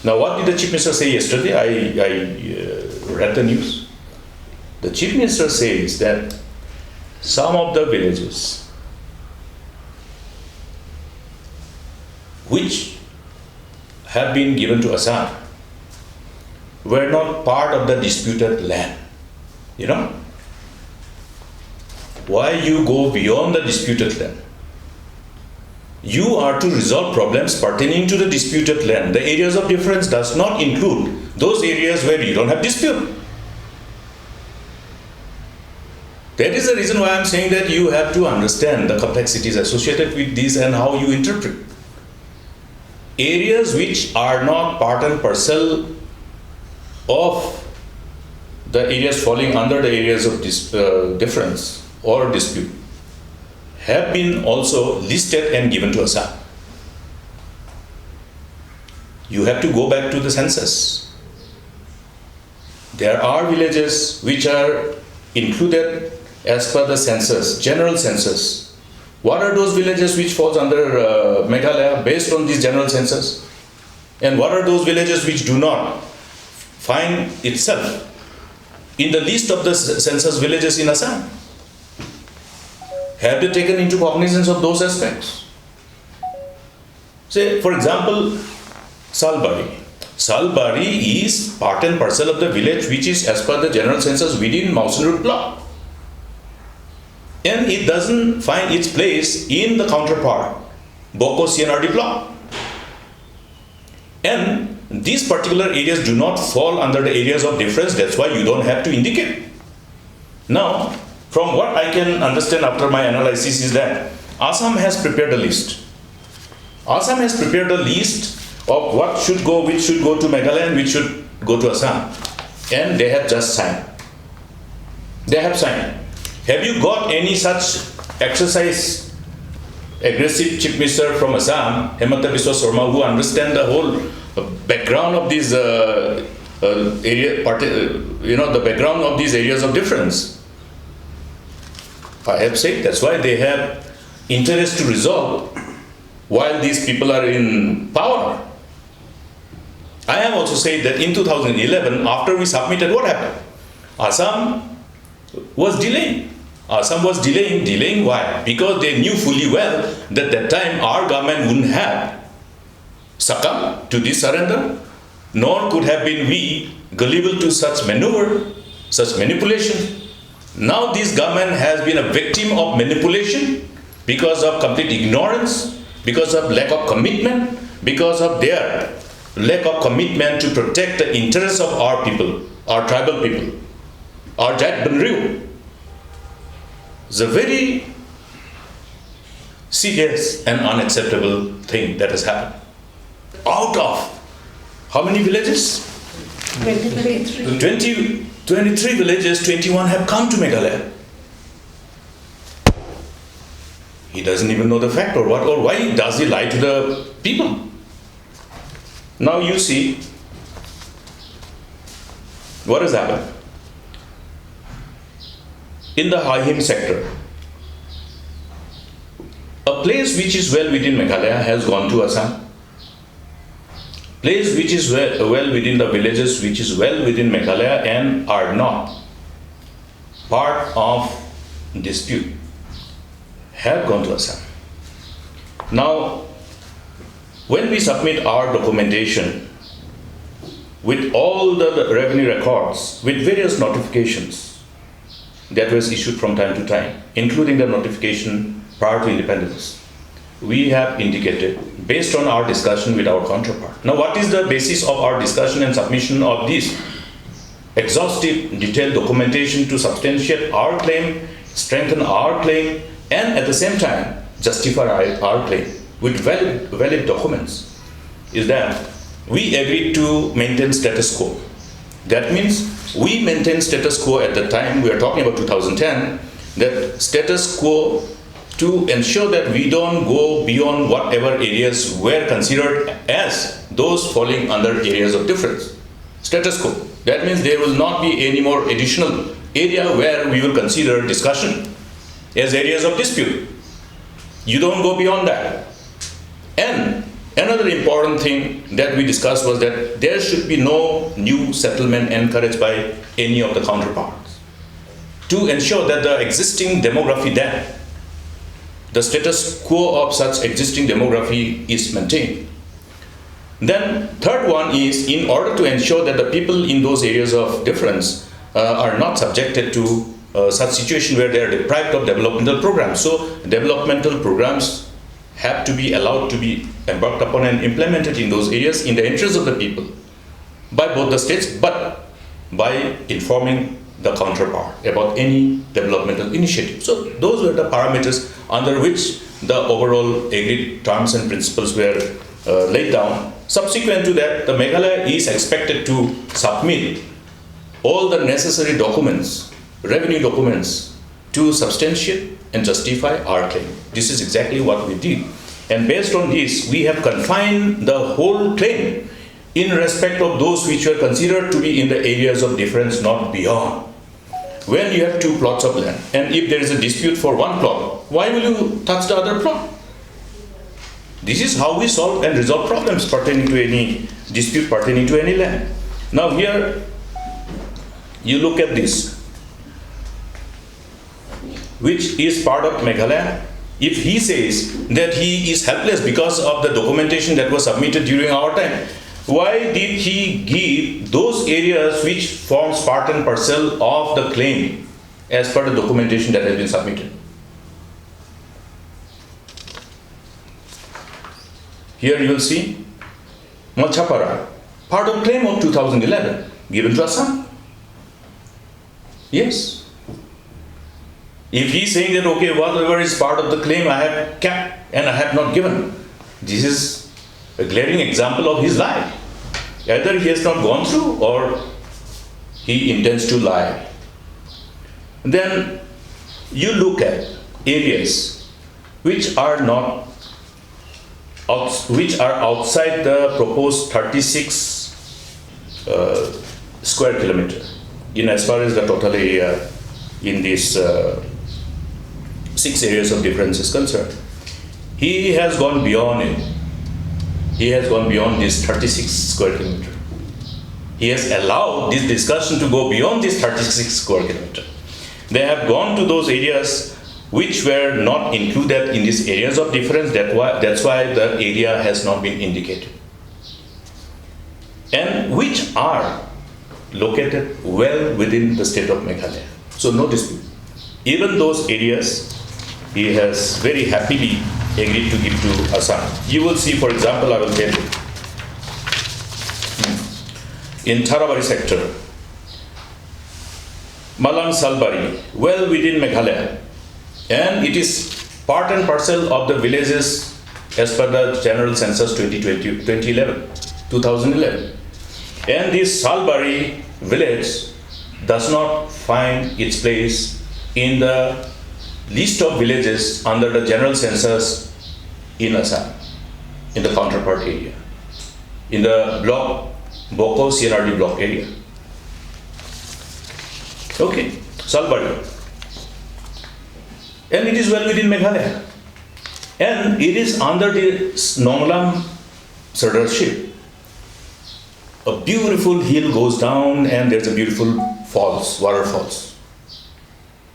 Now, what did the Chief Minister say yesterday? I read the news. The Chief Minister says that some of the villages which have been given to Assam were not part of the disputed land. You know? Why you go beyond the disputed land? You are to resolve problems pertaining to the disputed land. The areas of difference does not include those areas where you don't have dispute. That is the reason why I'm saying that you have to understand the complexities associated with this and how you interpret. Areas which are not part and parcel of the areas falling under the areas of difference or dispute have been also listed and given to Assam. You have to go back to the census. There are villages which are included as per the census, general census. What are those villages which falls under Meghalaya based on this general census? And what are those villages which do not find itself in the list of the census villages in Assam? Have they taken into cognizance of those aspects? Say, for example, Salbari. Salbari is part and parcel of the village which is as per the general census within Mausan block. And it doesn't find its place in the counterpart, Boko CNRD block. And these particular areas do not fall under the areas of difference, that's why you don't have to indicate. Now, from what I can understand after my analysis is that Assam has prepared a list. Assam has prepared a list of what should go, which should go to Meghalaya and which should go to Assam. And they have just signed. They have signed. Have you got any such exercise, aggressive Chief Minister from Assam, Hemanta Biswa Sarma, who understand the whole background of these the background of these areas of difference? I have said that's why they have interest to resolve while these people are in power. I have also said that in 2011, after we submitted, what happened? Assam was delaying. Assam was delaying why? Because they knew fully well that that time our government wouldn't have succumbed to this surrender, nor could have been we gullible to such maneuver, such manipulation. Now this government has been a victim of manipulation because of complete ignorance, because of lack of commitment, because of their lack of commitment to protect the interests of our people, our tribal people, our Jat Banriu. It's a very serious and unacceptable thing that has happened. Out of how many villages? 23 villages, 21 have come to Meghalaya. He doesn't even know the fact or what, or why does he lie to the people? Now you see what has happened. In the Hahim sector, a place which is well within Meghalaya has gone to Assam. Place which is well within the villages which is well within Meghalaya and are not part of dispute have gone to Assam. Now, when we submit our documentation with all the revenue records, with various notifications that was issued from time to time, including the notification prior to independence, we have indicated based on our discussion with our counterpart. Now, what is the basis of our discussion and submission of this exhaustive, detailed documentation to substantiate our claim, strengthen our claim, and at the same time justify our claim with valid documents? Is that we agreed to maintain status quo. That means we maintain status quo at the time, we are talking about 2010, that status quo to ensure that we don't go beyond whatever areas were considered as those falling under areas of difference. Status quo. That means there will not be any more additional area where we will consider discussion as areas of dispute. You don't go beyond that. And another another important thing that we discussed was that there should be no new settlement encouraged by any of the counterparts to ensure that the existing demography there, the status quo of such existing demography is maintained. Then third one is, in order to ensure that the people in those areas of difference are not subjected to such situation where they are deprived of developmental programs. So developmental programs have to be allowed to be embarked upon and implemented in those areas in the interest of the people by both the states, but by informing the counterpart about any developmental initiative. So those were the parameters under which the overall agreed terms and principles were laid down. Subsequent to that, the Meghalaya is expected to submit all the necessary documents, revenue documents, to substantiate and justify our claim. This is exactly what we did. And based on this, we have confined the whole claim in respect of those which were considered to be in the areas of difference, not beyond. When you have two plots of land, and if there is a dispute for one plot, why will you touch the other plot? This is how we solve and resolve problems pertaining to any dispute pertaining to any land. Now here, you look at this, which is part of Meghalaya. If he says that he is helpless because of the documentation that was submitted during our time, why did he give those areas which forms part and parcel of the claim as per the documentation that has been submitted? Here you will see Machapara, part of claim of 2011, given to Assam. Yes. If he is saying that, okay, whatever is part of the claim I have kept and I have not given, this is a glaring example of his lie. Either he has not gone through or he intends to lie. Then you look at areas which are not outside the proposed 36 square kilometer in as far as the total area in these 6 areas of difference is concerned. He has gone beyond it. He has gone beyond this 36 square kilometer. He has allowed this discussion to go beyond this 36 square kilometer. They have gone to those areas which were not included in these areas of difference. That's why the area has not been indicated. And which are located well within the state of Meghalaya. So no dispute. Even those areas, he has very happily agreed to give to Assam. You will see, for example, I will tell you. In Tharabari sector, Malang Salbari, well within Meghalaya, and it is part and parcel of the villages as per the General Census 2011. And this Salbari village does not find its place in the list of villages under the General Census in Assam, in the counterpart area, in the block, Boko CNRD block area. Okay, Salbari. And it is well within Meghalaya. And it is under the Nonglam Sardarship. A beautiful hill goes down and there's a beautiful falls, waterfalls.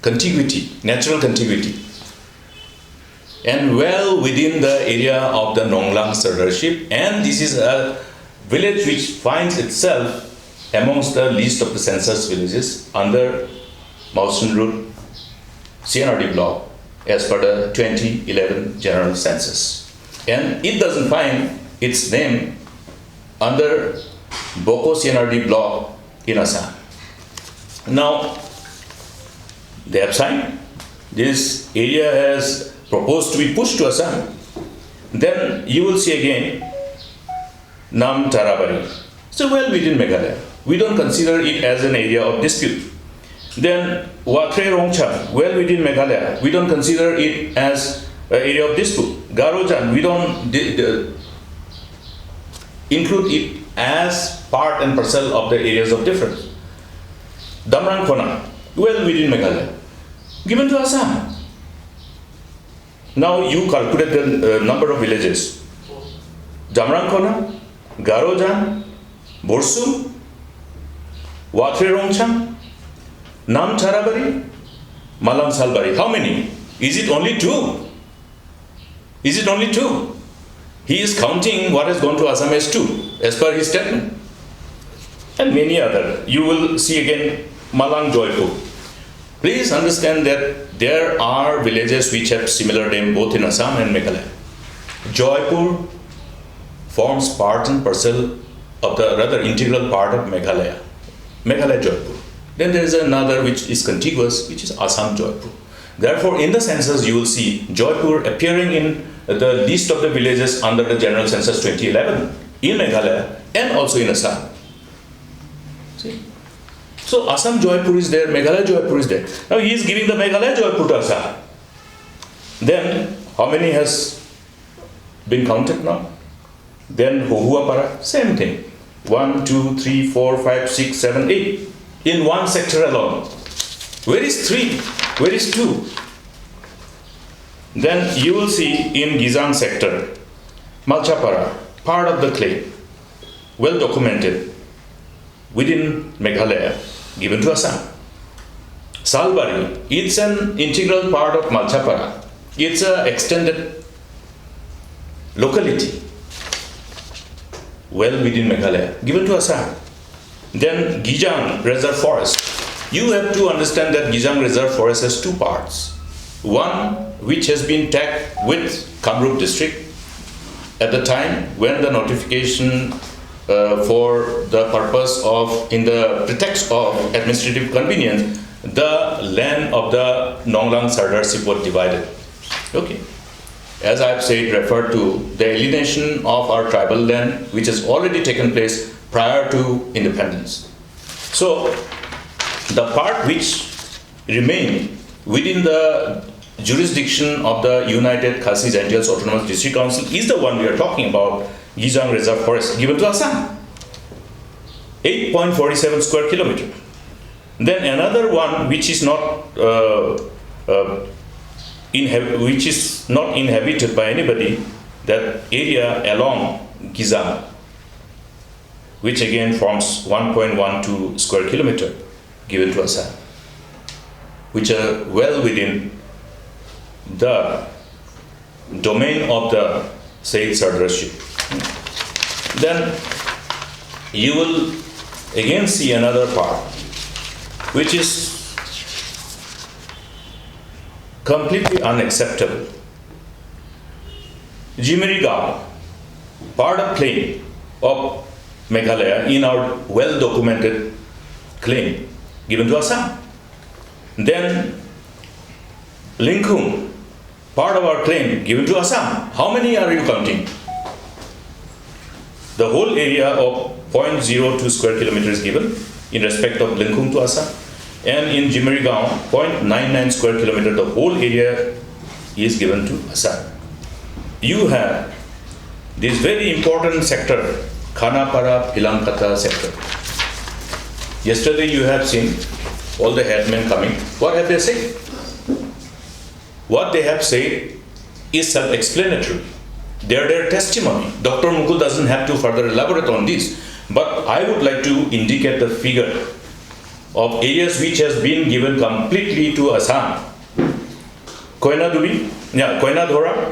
Contiguity, natural contiguity. And well within the area of the Nonglam Sardarship, and this is a village which finds itself amongst the list of the census villages under Mausen Route CNRD block as per the 2011 General Census. And it doesn't find its name under Boko CNRD block in Assam. Now, they have signed. This area has proposed to be pushed to Assam. Then you will see again Nam Tarabari. So well within Meghalaya. We don't consider it as an area of dispute. Then Watre Rongchang, well within Meghalaya. We don't consider it as an area of dispute. Garojan, we don't include it as part and parcel of the areas of difference. Damrang Khona, well within Meghalaya. Given to Assam. Now you calculate the number of villages. Jamrankona, Garojan, Borsum, Watrerongchang, Nam Charabari, Malang Salbari. How many? Is it only 2? Is it only 2? He is counting what has gone to Assam as 2, as per his statement. And many other. You will see again Malang Joypur. Please understand that there are villages which have similar name both in Assam and Meghalaya. Joypur forms part and parcel of the rather integral part of Meghalaya. Meghalaya Joypur. Then there is another which is contiguous, which is Assam Joypur. Therefore, in the census, you will see Joypur appearing in the list of the villages under the General Census 2011 in Meghalaya and also in Assam. See? So Assam Joypur is there, Meghalaya Joypur is there. Now he is giving the Meghalaya Joypur to Assam. Then how many has been counted now? Then Hohuapara, same thing. 1, 2, 3, 4, 5, 6, 7, 8 in one sector alone. Where is 3? Where is 2? Then you will see in Gizang sector, Malchapara, part of the claim, well documented within Meghalaya, given to Assam. Salbari, it's an integral part of Malchapara. It's an extended locality, well within Meghalaya, given to Assam. Then Gijang Reserve Forest. You have to understand that Gijang Reserve Forest has 2 parts. One which has been tagged with Kamrup district at the time when the notification for the purpose of, in the pretext of administrative convenience, the land of the Nonglang Sardarship was divided. Okay. As I have said, referred to the alienation of our tribal land, which has already taken place prior to independence. So, the part which remained within the jurisdiction of the United Khasi Jatiya Autonomous District Council is the one we are talking about, Gijang Reserve Forest, given to Assam. 8.47 square kilometer. Then another one which is not inhabited by anybody, that area along Gizang, which again forms 1.12 square kilometer, given to Assam, which are well within the domain of the said Sardarship. Then you will again see another part which is completely unacceptable. Jimiri-gaon, part of claim of Meghalaya in our well documented claim, given to Assam. Then Linkhung, part of our claim, given to Assam. How many are you counting? The whole area of 0.02 square kilometers is given in respect of Linkhung to Assam. And in Jimiri-gaon, 0.99 square kilometer, the whole area is given to Assam. You have this very important sector, Khanapara Philankata sector. Yesterday you have seen all the headmen coming. What have they said? What they have said is self-explanatory. They are their testimony. Dr. Mukul doesn't have to further elaborate on this. But I would like to indicate the figure of areas which has been given completely to Assam. Koinadhora,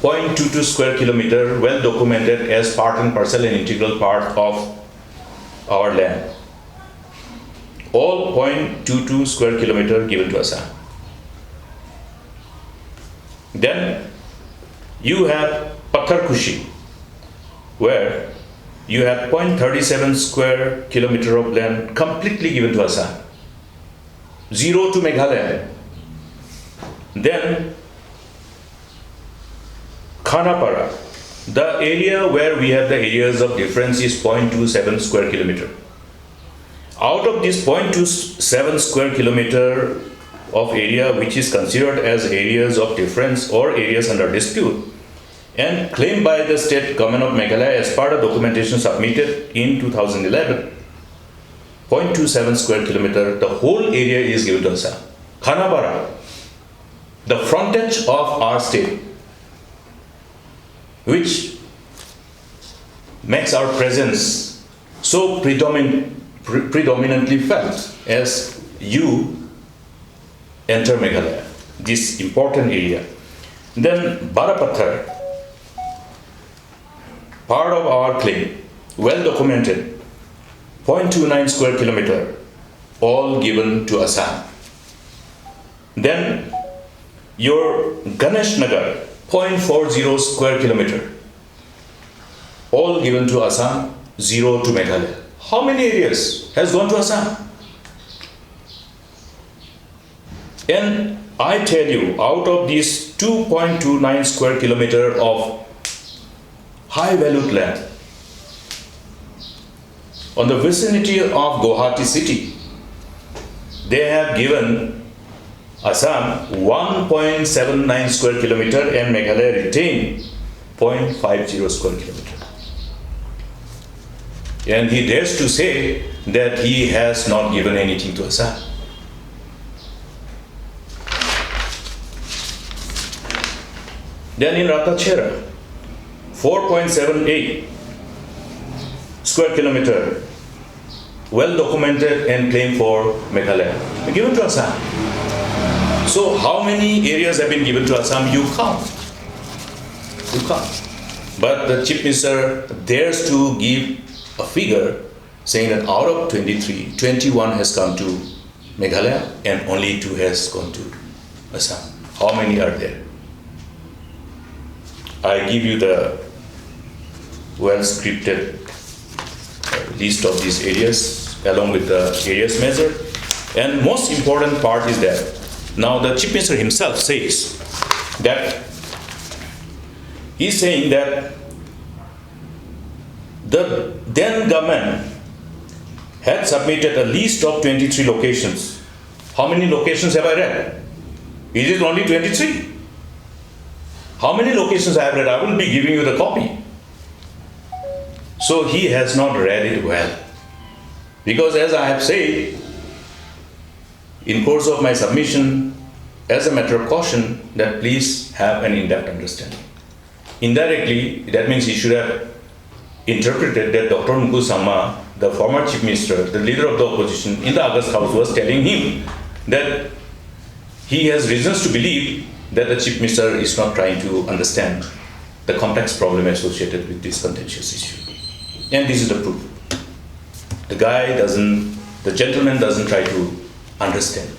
0.22 square kilometer, well documented as part and parcel and integral part of our land. All 0.22 square kilometer given to Assam. Then you have Patharkushi, where you have 0.37 square kilometer of land completely given to Assam. 0 to Meghalaya. Then Khanapara, the area where we have the areas of difference is 0.27 square kilometer. Out of this 0.27 square kilometer of area which is considered as areas of difference or areas under dispute and claimed by the state government of Meghalaya as part of documentation submitted in 2011, 0.27 square kilometer, the whole area is given to Assam. Khanapara, the frontage of our state, which makes our presence so predominantly felt as you enter Meghalaya, this important area. Then Barapathar, part of our claim, well documented, 0.29 square kilometer, all given to Assam. Then your Ganesh Nagar, 0.40 square kilometer, all given to Assam, 0 to Meghalaya. How many areas has gone to Assam? And I tell you, out of these 2.29 square kilometer of high valued land on the vicinity of Guwahati city, they have given Assam 1.79 square kilometer and Meghalaya retained 0.50 square kilometer. And he dares to say that he has not given anything to Assam. Then in Ratachera, 4.78 square kilometer, well documented and claimed for Meghalaya, given to Assam. So how many areas have been given to Assam? You count. You count. But the Chief Minister dares to give a figure saying that out of 23, 21 has come to Meghalaya and only 2 has gone to Assam. How many are there? I give you the well-scripted list of these areas along with the areas measured. And most important part is that now the Chief Minister himself says that he's saying that the then government had submitted a list of 23 locations. How many locations have I read? Is it only 23? How many locations I have read? I will be giving you the copy. So he has not read it well. Because as I have said, in course of my submission, as a matter of caution, that please have an in-depth understanding. Indirectly, that means he should have interpreted that Dr. Mukul, the former Chief Minister, the leader of the opposition in the August House, was telling him that he has reasons to believe that the Chief Minister is not trying to understand the complex problem associated with this contentious issue. And this is the proof. The gentleman doesn't try to understand.